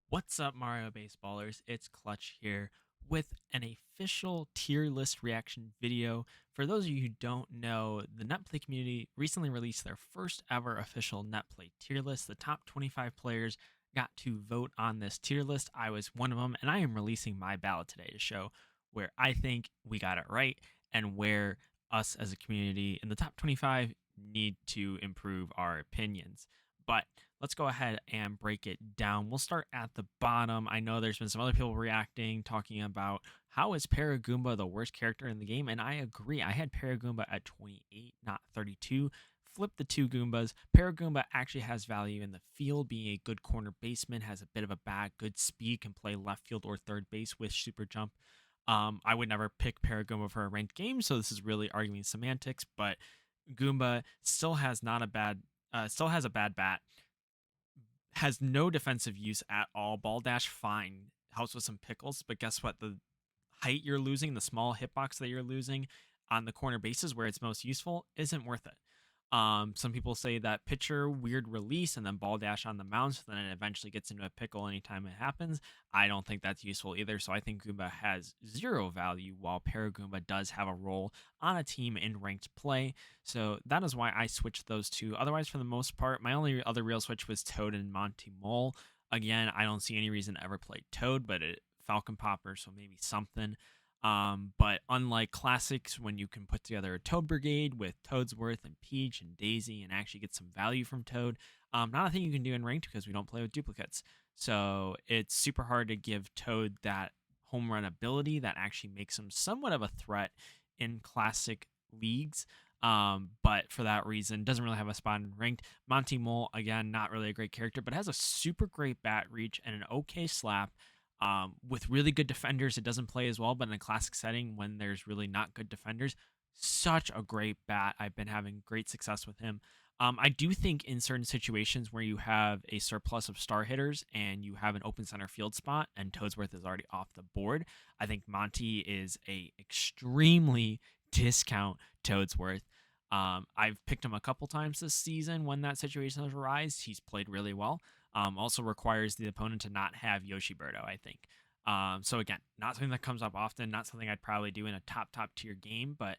What's up, Mario Baseballers? It's Clutch here with an official tier list reaction video. For those of you who don't know, the Netplay community recently released their first ever official Netplay tier list. The top 25 players got to vote on this tier list. I was one of them, and I am releasing my ballot today to show where I think we got it right and where us as a community in the top 25 need to improve our opinions. But let's go ahead and break it down. We'll start at the bottom. I know there's been some other people reacting, talking about how is Paragoomba the worst character in the game, and I agree. I had Paragoomba at 28, not 32. Flip the two Goombas. Paragoomba actually has value in the field, being a good corner baseman, has a bit of a bat, good speed, can play left field or third base with super jump. I would never pick Paragoomba for a ranked game, so this is really arguing semantics. But Goomba still has a bad bat, has no defensive use at all. Ball dash fine, helps with some pickles, but guess what? The height you're losing, the small hitbox that you're losing on the corner bases where it's most useful, isn't worth it. Some people say that pitcher weird release and then ball dash on the mound, so then it eventually gets into a pickle anytime it happens. I don't think that's useful either. So I think Goomba has zero value, while Paragoomba does have a role on a team in ranked play. So that is why I switched those two. Otherwise, for the most part, my only other real switch was Toad and Monty Mole. Again, I don't see any reason to ever play Toad, but Falcon Popper, so maybe something. But unlike classics, when you can put together a Toad Brigade with Toadsworth and Peach and Daisy and actually get some value from Toad, not a thing you can do in ranked because we don't play with duplicates. So it's super hard to give Toad that home run ability that actually makes him somewhat of a threat in classic leagues. But for that reason, doesn't really have a spot in ranked. Monty Mole, again, not really a great character, but has a super great bat reach and an okay slap. With really good defenders, it doesn't play as well, but in a classic setting, when there's really not good defenders, such a great bat. I've been having great success with him. I do think in certain situations where you have a surplus of star hitters and you have an open center field spot and Toadsworth is already off the board, I think Monty is a extremely discount Toadsworth. I've picked him a couple times this season when that situation has arisen. He's played really well. Also requires the opponent to not have Yoshi Birdo, I think. So again, not something that comes up often, not something I'd probably do in a top tier game, but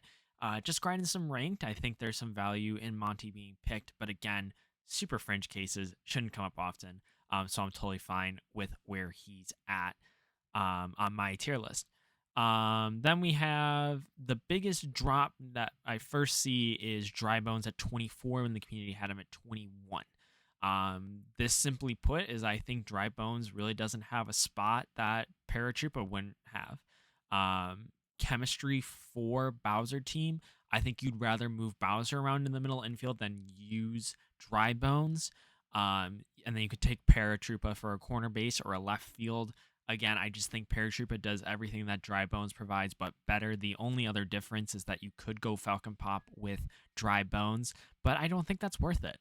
just grinding some ranked. I think there's some value in Monty being picked, but again, super fringe cases shouldn't come up often. So I'm totally fine with where he's at on my tier list. Then we have the biggest drop that I first see is Dry Bones at 24 when the community had him at 21. This simply put is I think Dry Bones really doesn't have a spot that Paratroopa wouldn't have. Chemistry for Bowser team, I think you'd rather move Bowser around in the middle infield than use Dry Bones. And then you could take Paratroopa for a corner base or a left field. Again, I just think Paratroopa does everything that Dry Bones provides, but better. The only other difference is that you could go Falcon Pop with Dry Bones, but I don't think that's worth it.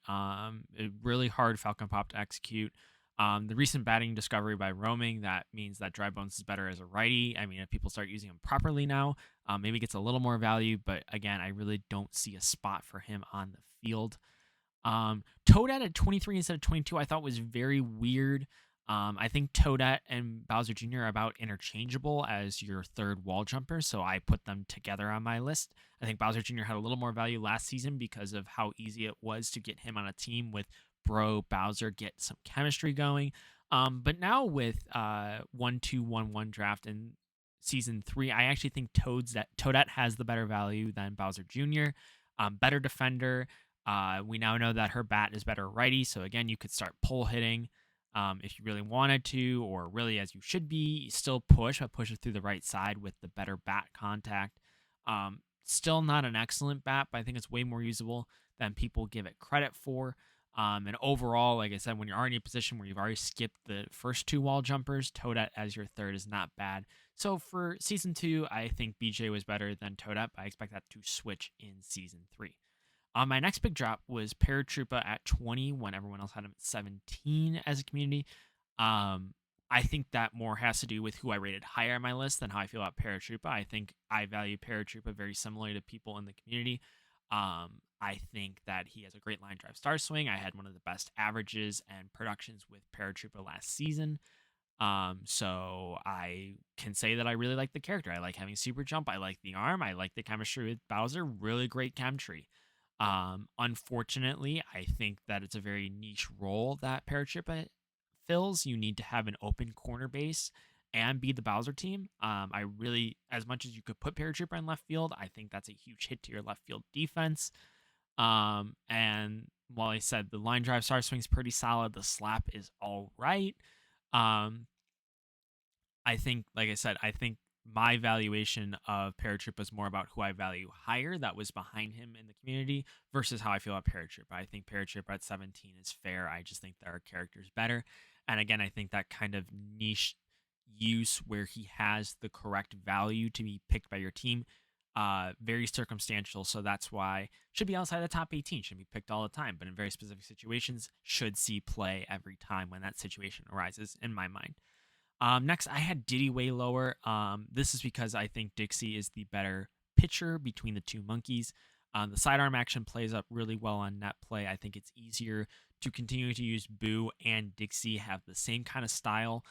Really hard Falcon Pop to execute. The recent batting discovery by Roaming, that means that Dry Bones is better as a righty. I mean, if people start using him properly now, maybe gets a little more value, but again, I really don't see a spot for him on the field. Toadette at 23 instead of 22, I thought was very weird. I think Toadette and Bowser Jr. are about interchangeable as your third wall jumper, so I put them together on my list. I think Bowser Jr. had a little more value last season because of how easy it was to get him on a team with Bro Bowser, get some chemistry going. But now with 1-2-1-1 draft in season 3, I actually think Toadette has the better value than Bowser Jr. Better defender. We now know that her bat is better righty, so again, you could start pull hitting if you really wanted to, or really as you should be. Still push, but push it through the right side with the better bat contact. Still not an excellent bat, but I think it's way more usable than people give it credit for. And overall, like I said, when you're already in a position where you've already skipped the first two wall jumpers, Toadette as your third is not bad. So for season 2, I think BJ was better than Toadette, but I expect that to switch in season 3. My next big drop was Paratroopa at 20 when everyone else had him at 17 as a community. I think that more has to do with who I rated higher on my list than how I feel about Paratroopa. I think I value Paratroopa very similarly to people in the community. I think that he has a great line drive star swing. I had one of the best averages and productions with Paratroopa last season. So I can say that I really like the character. I like having super jump. I like the arm. I like the chemistry with Bowser. Really great chemistry. Unfortunately, I think that it's a very niche role that Paratroopa fills. You need to have an open corner base and be the Bowser team. I really, as much as you could put Paratrooper in left field, I think that's a huge hit to your left field defense. And while I said the line drive star swing is pretty solid, the slap is all right. Um, I think, like I said, I think my valuation of Paratroopa is more about who I value higher that was behind him in the community versus how I feel about Paratroopa. I think Paratroopa at 17 is fair. I just think there are characters better. And again, I think that kind of niche use where he has the correct value to be picked by your team, very circumstantial. So that's why should be outside the top 18, should be picked all the time. But in very specific situations, should see play every time when that situation arises, in my mind. Next, I had Diddy way lower. This is because I think Dixie is the better pitcher between the two monkeys. The sidearm action plays up really well on Netplay. I think it's easier to continue to use Boo and Dixie have the same kind of style.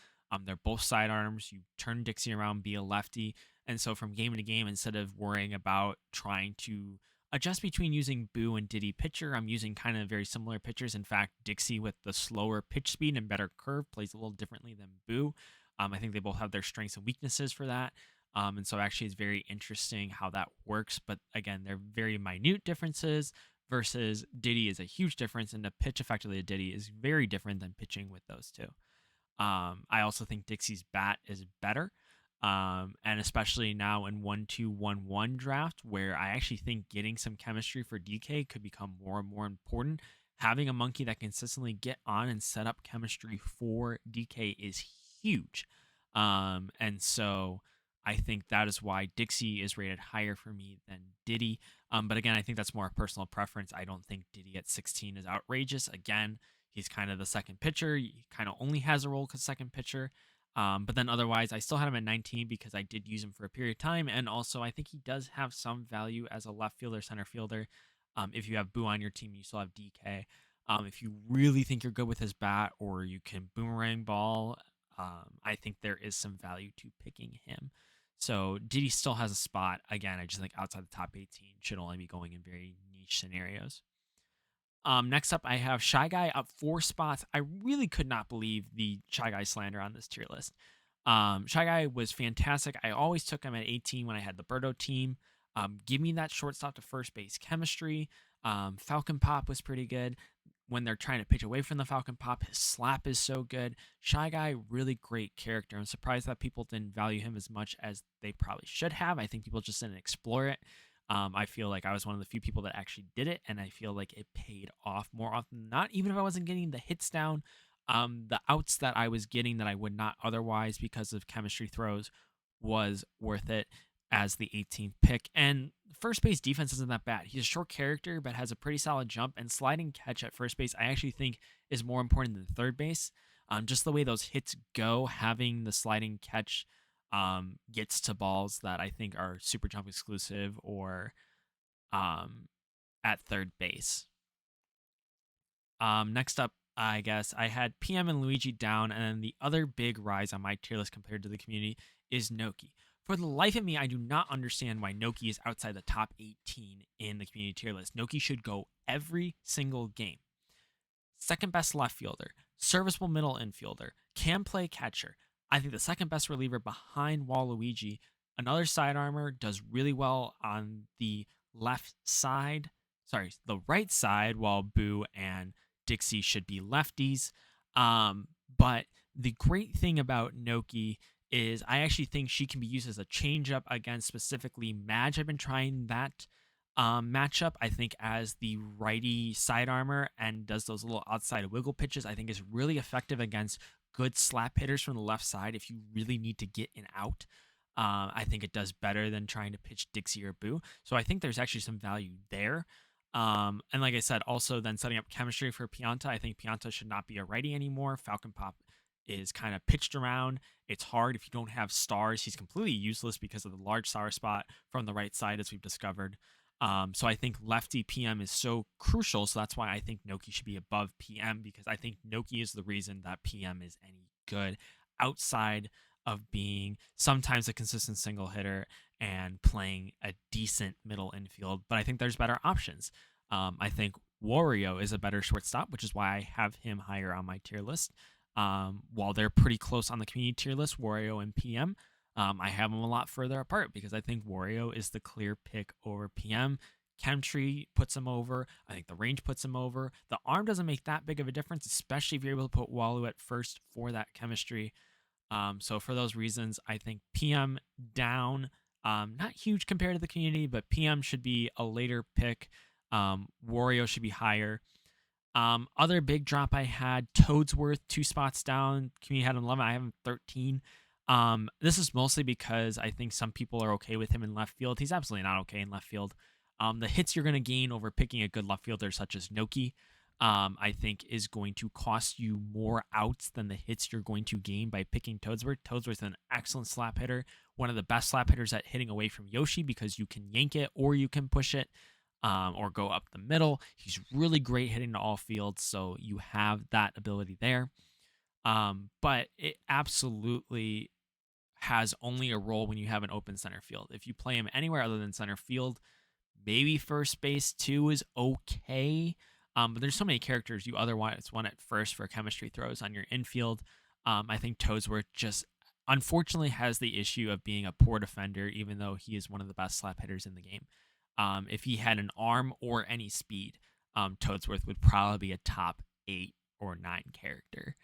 They're both sidearms. You turn Dixie around, be a lefty. And so from game to game, instead of worrying about trying to adjust between using Boo and Diddy pitcher, I'm using kind of very similar pitchers. In fact, Dixie with the slower pitch speed and better curve plays a little differently than Boo. I think they both have their strengths and weaknesses for that. And so actually it's very interesting how that works. But again, they're very minute differences versus Diddy is a huge difference. And to pitch effectively a Diddy is very different than pitching with those two. I also think Dixie's bat is better. And especially now in 1-2-1-1 draft, where I actually think getting some chemistry for DK could become more and more important. Having a monkey that consistently get on and set up chemistry for DK is huge. And so I think that is why Dixie is rated higher for me than Diddy. But again, I think that's more a personal preference. I don't think Diddy at 16 is outrageous. Again, he's kind of the second pitcher. He kind of only has a role because second pitcher. But then otherwise, I still had him at 19 because I did use him for a period of time. And also, I think he does have some value as a left fielder, center fielder. If you have Boo on your team, you still have DK. If you really think you're good with his bat or you can boomerang ball, I think there is some value to picking him. So Diddy still has a spot. Again, I just think outside the top 18 should only be going in very niche scenarios. Next up, I have Shy Guy up 4 spots. I really could not believe the Shy Guy slander on this tier list. Shy Guy was fantastic. I always took him at 18 when I had the Birdo team. Give me that shortstop to first base chemistry. Falcon Pop was pretty good. When they're trying to pitch away from the Falcon Pop, his slap is so good. Shy Guy, really great character. I'm surprised that people didn't value him as much as they probably should have. I think people just didn't explore it. I feel like I was one of the few people that actually did it, and I feel like it paid off more often than not. Even if I wasn't getting the hits down, the outs that I was getting that I would not otherwise because of chemistry throws was worth it as the 18th pick. And first base defense isn't that bad. He's a short character, but has a pretty solid jump, and sliding catch at first base, I actually think is more important than third base. Just the way those hits go, having the sliding catch gets to balls that I think are super jump exclusive or um, at third base. Next up, I guess I had PM and Luigi down, and then the other big rise on my tier list compared to the community is Noki. For the life of me, I do not understand why Noki is outside the top 18 in the community tier list. Noki should go every single game. Second best left fielder, serviceable middle infielder, can play catcher. I think the second best reliever behind Waluigi. Another side armor does really well on the left side. Sorry, the right side, while Boo and Dixie should be lefties. But the great thing about Noki is I actually think she can be used as a changeup against specifically Madge. I've been trying that matchup. I think as the righty side armor and does those little outside wiggle pitches, I think is really effective against good slap hitters from the left side if you really need to get an out. I think it does better than trying to pitch Dixie or Boo. So I think there's actually some value there. And like I said, also then setting up chemistry for Pianta. I think Pianta should not be a righty anymore. Falcon Pop is kind of pitched around. It's hard if you don't have stars. He's completely useless because of the large star spot from the right side, as we've discovered. So I think lefty PM is so crucial. So that's why I think Noki should be above PM, because I think Noki is the reason that PM is any good. outside of being sometimes a consistent single hitter and playing a decent middle infield. But I think there's better options. I think Wario is a better shortstop, which is why I have him higher on my tier list. While they're pretty close on the community tier list, Wario and PM, I have them a lot further apart because I think Wario is the clear pick over PM. Chemistry puts him over. I think the range puts him over. The arm doesn't make that big of a difference, especially if you're able to put Walu at first for that chemistry. So for those reasons, I think PM down, not huge compared to the community, but PM should be a later pick. Wario should be higher. Other big drop I had, Toadsworth, 2 spots down. Community had him 11. I have him 13. This is mostly because I think some people are okay with him in left field. He's absolutely not okay in left field. The hits you're going to gain over picking a good left fielder such as Noki, I think is going to cost you more outs than the hits you're going to gain by picking Toadsworth. Toadsworth is an excellent slap hitter, one of the best slap hitters at hitting away from Yoshi because you can yank it or you can push it. Or go up the middle. He's really great hitting to all fields, so you have that ability there. But it absolutely has only a role when you have an open center field. If you play him anywhere other than center field, maybe first base too is okay. But there's so many characters you otherwise want at first for chemistry throws on your infield. I think Toadsworth just unfortunately has the issue of being a poor defender, even though he is one of the best slap hitters in the game. If he had an arm or any speed, Toadsworth would probably be a top 8 or 9 character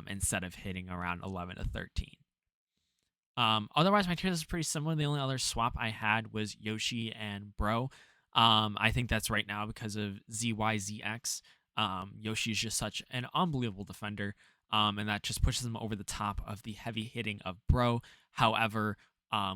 instead of hitting around 11 to 13. Otherwise, my tier list is pretty similar. The only other swap I had was Yoshi and Bro. I think that's right now because of ZYZX. Yoshi is just such an unbelievable defender, and that just pushes him over the top of the heavy hitting of Bro. However,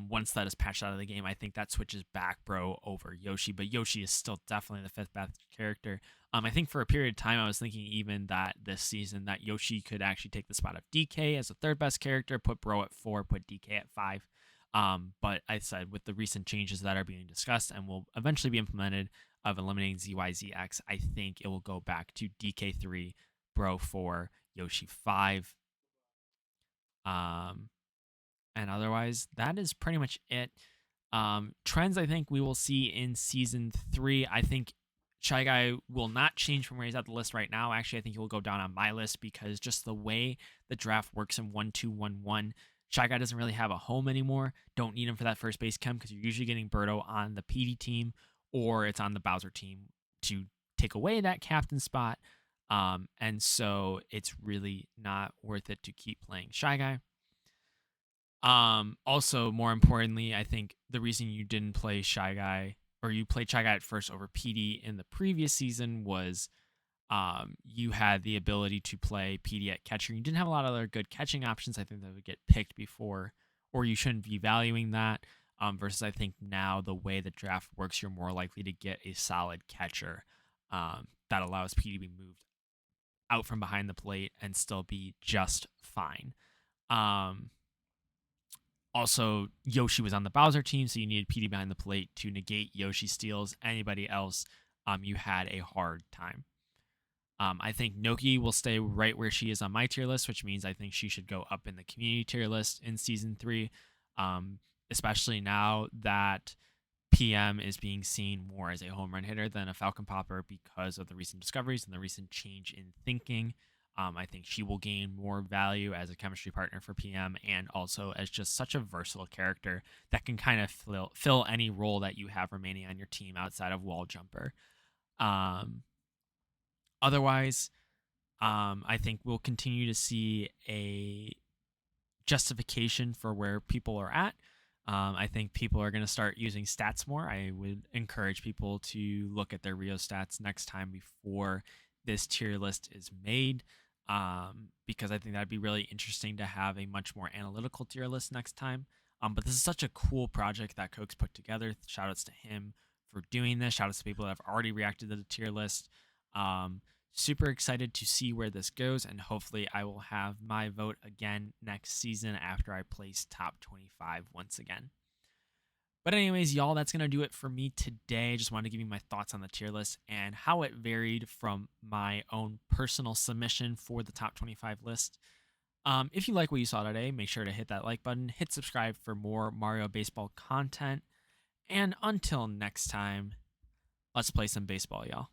once that is patched out of the game, I think that switches back Bro over Yoshi, but Yoshi is still definitely the 5th best character. I think for a period of time, I was thinking even that this season that Yoshi could actually take the spot of DK as the 3rd best character, put Bro at 4, put DK at 5. But I said with the recent changes that are being discussed and will eventually be implemented of eliminating ZYZX, I think it will go back to DK 3, Bro 4, Yoshi 5. And otherwise, that is pretty much it. Trends I think we will see in season 3. I think Shy Guy will not change from where he's at the list right now. Actually, I think he will go down on my list because just the way the draft works in 1-2-1-1, Shy Guy doesn't really have a home anymore. Don't need him for that first base chem because you're usually getting Birdo on the PD team or it's on the Bowser team to take away that captain spot. And so it's really not worth it to keep playing Shy Guy. Also, more importantly, I think the reason you didn't play Shy Guy or you played Shy Guy at first over PD in the previous season was you had the ability to play PD at catcher. You didn't have a lot of other good catching options. I think that would get picked before, or you shouldn't be valuing that. Versus I think now the way the draft works, you're more likely to get a solid catcher that allows PD to be moved out from behind the plate and still be just fine. Also, Yoshi was on the Bowser team, so you needed PD behind the plate to negate Yoshi steals. Anybody else, you had a hard time. I think Noki will stay right where she is on my tier list, which means I think she should go up in the community tier list in season 3, especially now that PM is being seen more as a home run hitter than a Falcon Popper because of the recent discoveries and the recent change in thinking. I think she will gain more value as a chemistry partner for PM and also as just such a versatile character that can kind of fill any role that you have remaining on your team outside of wall jumper. Otherwise, I think we'll continue to see a justification for where people are at. I think people are going to start using stats more. I would encourage people to look at their Rio stats next time before this tier list is made. Because I think that'd be really interesting to have a much more analytical tier list next time. But this is such a cool project that Coke's put together. Shout outs to him for doing this. Shout outs to people that have already reacted to the tier list. Super excited to see where this goes, and hopefully I will have my vote again next season after I place top 25 once again. But anyways, y'all, that's going to do it for me today. Just wanted to give you my thoughts on the tier list and how it varied from my own personal submission for the top 25 list. If you like what you saw today, make sure to hit that like button, hit subscribe for more Mario baseball content. And until next time, let's play some baseball, y'all.